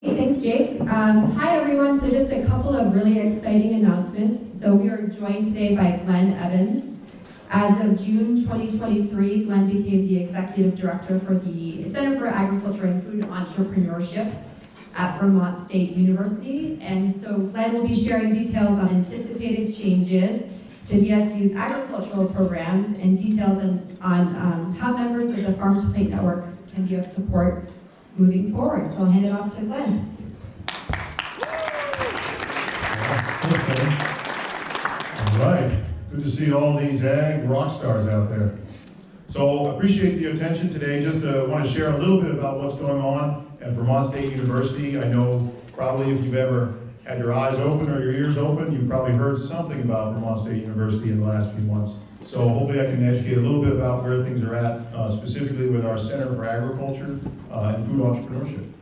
Thanks, Jake. Hi, everyone. So just a couple of really exciting announcements. So we are joined today by Glenn Evans. As of June 2023, Glenn became the Executive Director for the Center for Agriculture and Food Entrepreneurship at Vermont State University. And so Glenn will be sharing details on anticipated changes to VSU's agricultural programs and details on how members of the Farm to Plate Network can be of support moving forward. So I'll hand it off to Glenn. All right, good to see all these ag rock stars out there. So appreciate the attention today. Just want to share a little bit about what's going on at Vermont State University. I know probably if you've ever had your eyes open or your ears open, you've probably heard something about Vermont State University in the last few months. So hopefully I can educate a little bit about where things are at, specifically with our Center for Agriculture and Food Entrepreneurship.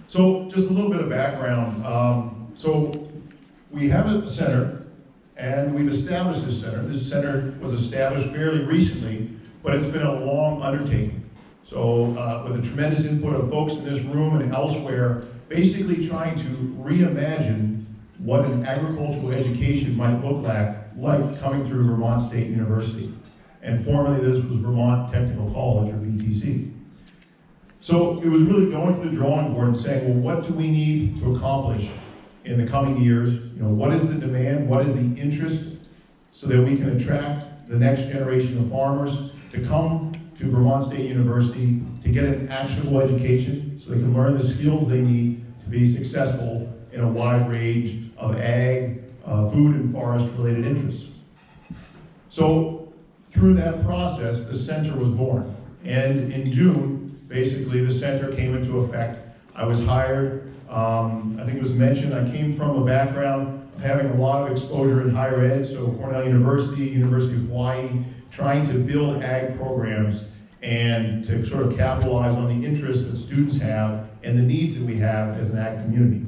So just a little bit of background. So we have a center, and we've established this center. This center was established fairly recently, but it's been a long undertaking. So with the tremendous input of folks in this room and elsewhere, basically trying to reimagine what an agricultural education might look like coming through Vermont State University. And formerly this was Vermont Technical College, or VTC. So it was really going to the drawing board and saying, well, what do we need to accomplish in the coming years? You know, what is the demand? What is the interest so that we can attract the next generation of farmers to come to Vermont State University to get an actionable education so they can learn the skills they need to be successful in a wide range of ag, food and forest related interests. So through that process, the center was born. And in June, basically the center came into effect. I was hired, I think it was mentioned, I came from a background of having a lot of exposure in higher ed, so Cornell University, University of Hawaii, trying to build ag programs and to sort of capitalize on the interests that students have and the needs that we have as an ag community.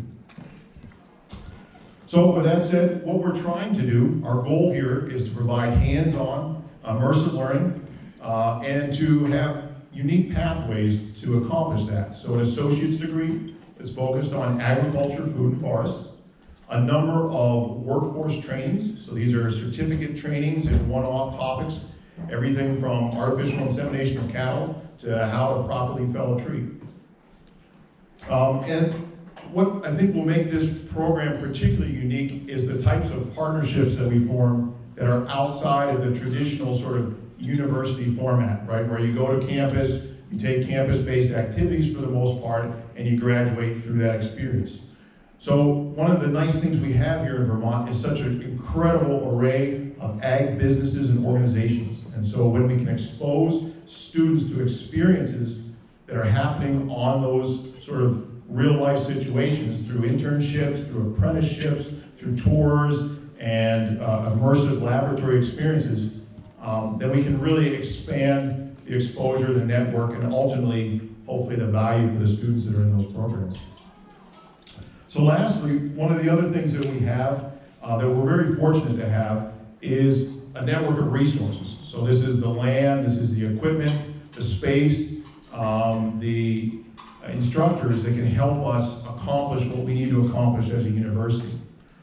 So with that said, what we're trying to do, our goal here is to provide hands-on, immersive learning, and to have unique pathways to accomplish that. So an associate's degree is focused on agriculture, food, and forest. A number of workforce trainings, so these are certificate trainings and one-off topics, everything from artificial insemination of cattle to how to properly fell a tree. And what I think will make this program particularly unique is the types of partnerships that we form that are outside of the traditional sort of university format, right? Where you go to campus, you take campus-based activities for the most part, and you graduate through that experience. So one of the nice things we have here in Vermont is such an incredible array of ag businesses and organizations. And so when we can expose students to experiences that are happening on those sort of real life situations through internships, through apprenticeships, through tours, and immersive laboratory experiences, then we can really expand the exposure, the network, and ultimately, hopefully, the value for the students that are in those programs. So lastly, one of the other things that we have, that we're very fortunate to have, is a network of resources. So this is the land, this is the equipment, the space, the instructors that can help us accomplish what we need to accomplish as a university.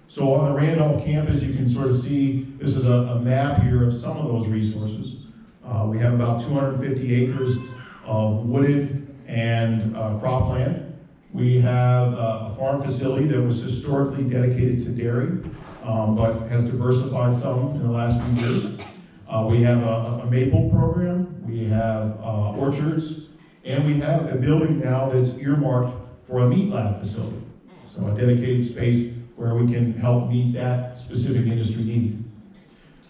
So on the Randolph campus, you can sort of see, this is a map here of some of those resources. We have about 250 acres of wooded and cropland. We have a farm facility that was historically dedicated to dairy, but has diversified some in the last few years. We have a maple program, we have orchards, and we have a building now that's earmarked for a meat lab facility. So a dedicated space where we can help meet that specific industry need.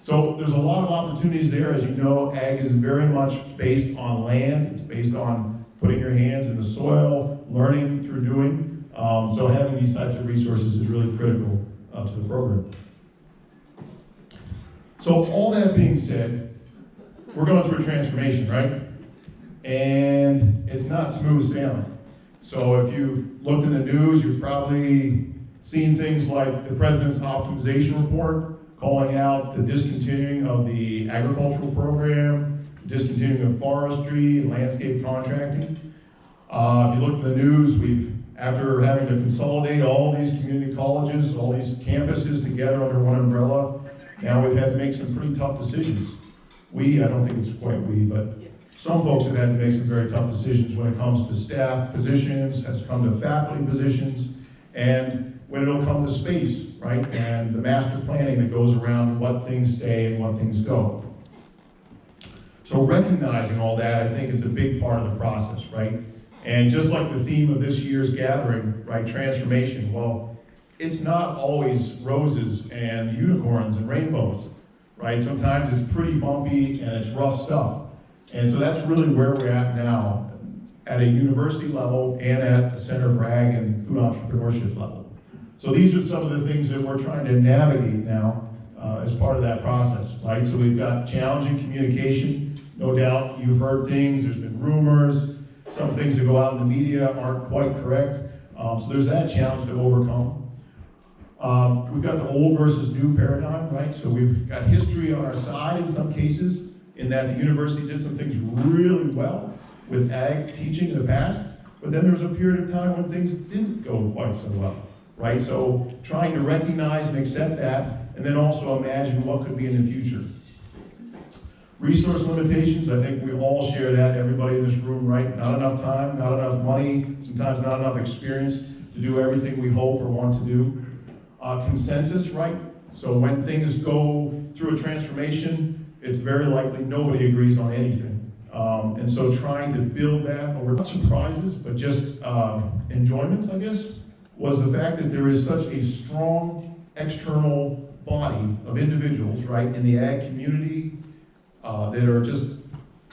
So there's a lot of opportunities there. As you know, ag is very much based on land. It's based on putting your hands in the soil, learning through doing. So having these types of resources is really critical to the program. So all that being said, we're going through a transformation, right? And it's not smooth sailing. So if you've looked in the news, you've probably seen things like the President's Optimization Report calling out the discontinuing of the agricultural program, discontinuing of forestry and landscape contracting. If you look at the news, after having to consolidate all these community colleges, all these campuses together under one umbrella, now we've had to make some pretty tough decisions. I don't think it's quite we, but some folks have had to make some very tough decisions when it comes to staff positions, has come to faculty positions, and when it'll come to space, right? And the master planning that goes around what things stay and what things go. So recognizing all that, I think, is a big part of the process, right? And just like the theme of this year's gathering, right, transformation, well, it's not always roses and unicorns and rainbows, right? Sometimes it's pretty bumpy and it's rough stuff. And so that's really where we're at now, at a university level and at the Center for Ag and Food Entrepreneurship level. So these are some of the things that we're trying to navigate now as part of that process, right? So we've got challenging communication. No doubt you've heard things, there's been rumors, some things that go out in the media aren't quite correct. So there's that challenge to overcome. We've got the old versus new paradigm, right? So we've got history on our side in some cases, in that the university did some things really well with ag teaching in the past, but then there was a period of time when things didn't go quite so well, right? So trying to recognize and accept that, and then also imagine what could be in the future. Resource limitations, I think we all share that, everybody in this room, right? Not enough time, not enough money, sometimes not enough experience to do everything we hope or want to do. Consensus, right? So when things go through a transformation, it's very likely nobody agrees on anything. And so trying to build that over, not surprises, but just enjoyments, I guess, was the fact that there is such a strong external body of individuals, right, in the ag community, that are just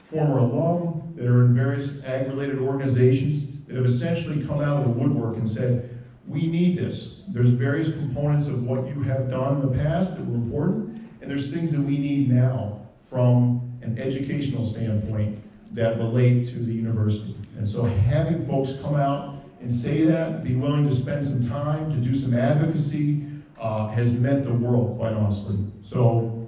former alum, that are in various ag-related organizations, that have essentially come out of the woodwork and said, we need this. There's various components of what you have done in the past that were important, and there's things that we need now from an educational standpoint that relate to the university. And so having folks come out and say that, be willing to spend some time to do some advocacy, has meant the world, quite honestly. So,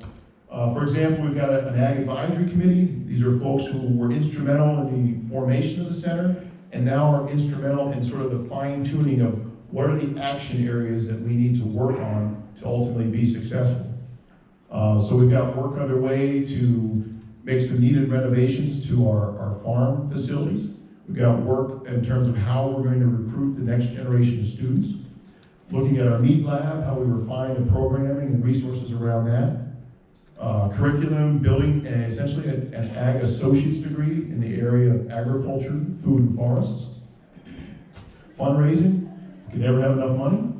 for example, we've got an Ag Advisory Committee. These are folks who were instrumental in the formation of the center and now are instrumental in sort of the fine-tuning of what are the action areas that we need to work on to ultimately be successful. So we've got work underway to make some needed renovations to our farm facilities. We've got work in terms of how we're going to recruit the next generation of students. Looking at our meat lab, how we refine the programming and resources around that. Curriculum, building essentially an ag associate's degree in the area of agriculture, food, and forests. Fundraising, you can never have enough money.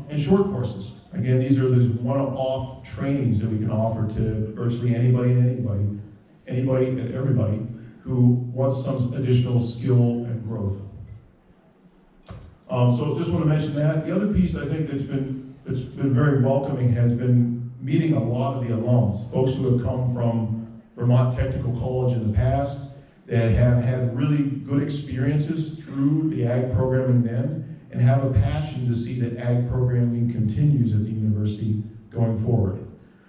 And short courses. Again, these are those one-off trainings that we can offer to virtually anybody and everybody who wants some additional skill and growth. So just want to mention that. The other piece I think that's been very welcoming has been meeting a lot of the alums, folks who have come from Vermont Technical College in the past that have had really good experiences through the ag programming then and have a passion to see that ag programming continues at the university going forward.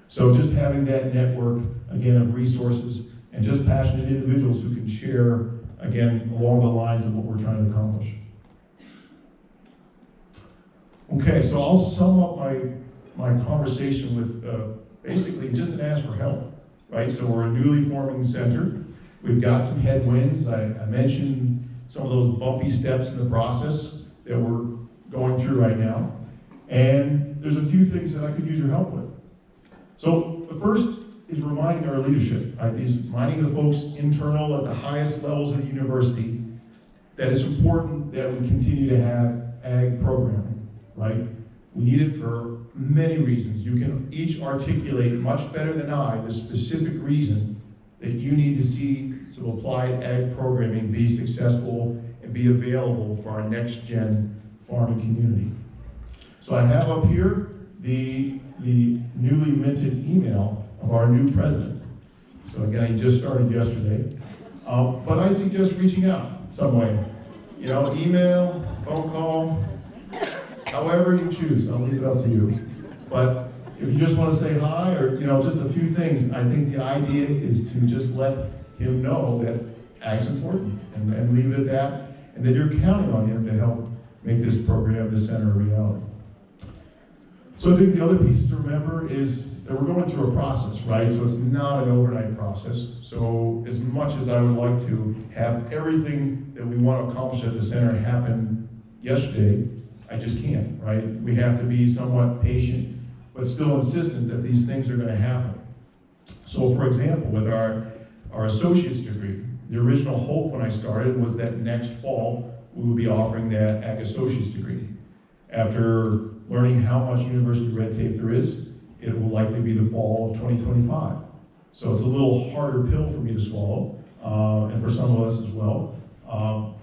So just having that network, again, of resources and just passionate individuals who can share, again, along the lines of what we're trying to accomplish. Okay, so I'll sum up my conversation with basically just an ask for help, right? So we're a newly forming center. We've got some headwinds. I mentioned some of those bumpy steps in the process that we're going through right now. And there's a few things that I could use your help with. So the first is reminding our leadership, right? Reminding the folks internal at the highest levels of the university that it's important that we continue to have ag programming, right? We need it for many reasons. You can each articulate much better than I the specific reason that you need to see some applied ag programming be successful and be available for our next gen farming community. So I have up here the newly minted email of our new president. So again, he just started yesterday. But I suggest reaching out some way. You know, email, phone call, however you choose. I'll leave it up to you. But if you just want to say hi or, you know, just a few things, I think the idea is to just let him know that ag's important and leave it at that. and that you're counting on him to help make this program, this center, a reality. So I think the other piece to remember is that we're going through a process, right? So it's not an overnight process. So as much as I would like to have everything that we want to accomplish at the center happen yesterday, I just can't, right? We have to be somewhat patient, but still insistent that these things are going to happen. So for example, with our associate's degree, the original hope when I started was that next fall we would be offering that Ag Associate's degree. After learning how much university red tape there is, it will likely be the fall of 2025. So it's a little harder pill for me to swallow, and for some of us as well,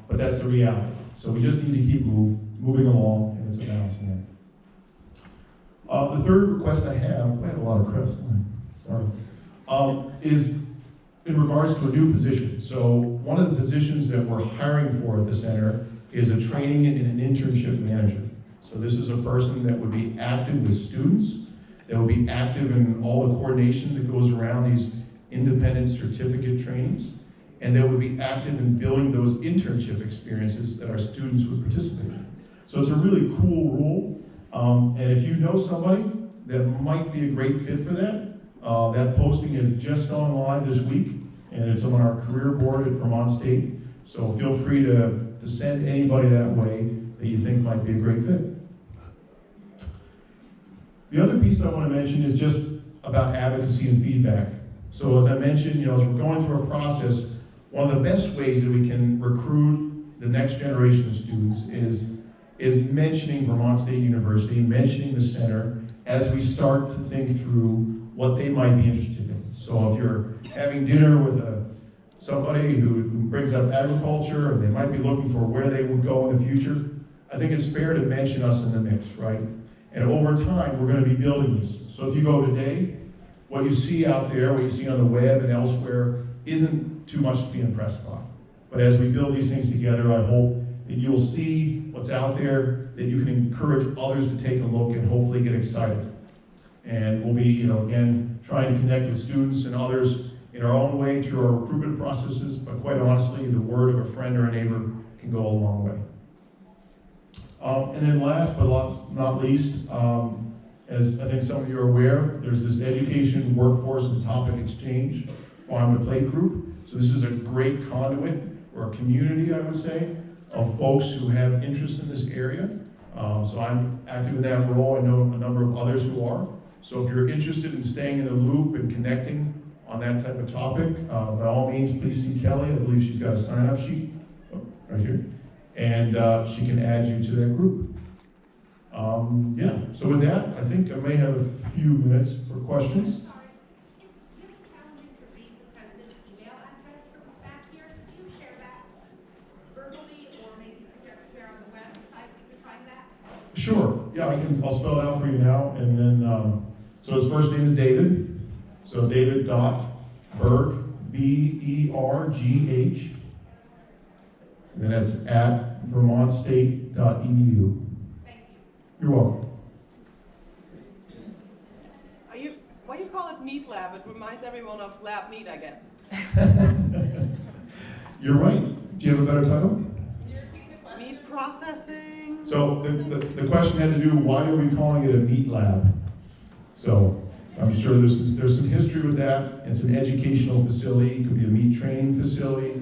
but that's the reality. So we just need to keep moving along, and it's a balancing act. The third request I have a lot of requests, sorry, is in regards to a new position. So one of the positions that we're hiring for at the center is a training and an internship manager. So this is a person that would be active with students, that would be active in all the coordination that goes around these independent certificate trainings, and that would be active in building those internship experiences that our students would participate in. So it's a really cool role, and if you know somebody that might be a great fit for that, that posting has just gone live this week, and it's on our career board at Vermont State. So feel free to send anybody that way that you think might be a great fit. The other piece I want to mention is just about advocacy and feedback. So as I mentioned, as we're going through a process, one of the best ways that we can recruit the next generation of students is mentioning Vermont State University, mentioning the center, as we start to think through what they might be interested in. So if you're having dinner with somebody who brings up agriculture, and they might be looking for where they would go in the future, I think it's fair to mention us in the mix, right? And over time, we're going to be building this. So if you go today, what you see out there, what you see on the web and elsewhere, isn't too much to be impressed by. But as we build these things together, I hope that you'll see what's out there, that you can encourage others to take a look and hopefully get excited. And we'll be, again, trying to connect with students and others in our own way through our recruitment processes, but quite honestly, the word of a friend or a neighbor can go a long way. And then last but not least, as I think some of you are aware, there's this education, workforce, and topic exchange farm to plate group. So this is a great conduit, or a community, I would say, of folks who have interest in this area. So I'm active in that role. I know a number of others who are. So if you're interested in staying in the loop and connecting on that type of topic, by all means, please see Kelly. I believe she's got a sign-up sheet right here. And she can add you to that group. Yeah, so with that, I think I may have a few minutes for questions. Sorry, it's really challenging to read the president's email address from back here. Can you share that verbally, or maybe suggest where on the website we can find that? Sure, yeah, I'll spell it out for you now, and then, so his first name is David, so David.Berg, B-E-R-G-H, and then that's at vermontstate.edu. Thank you. You're welcome. Why you call it Meat Lab? It reminds everyone of lab meat, I guess. You're right. Do you have a better title? Meat processing. So the question had to do, why are we calling it a meat lab? So I'm sure there's some history with that. It's an educational facility. It could be a meat training facility.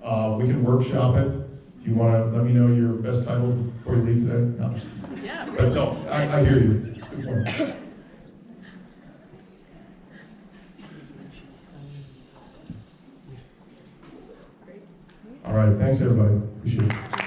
We can workshop it. If you want to let me know your best title before you leave today. No. Yeah. But no, I hear you. Good point. All right, thanks everybody. Appreciate it.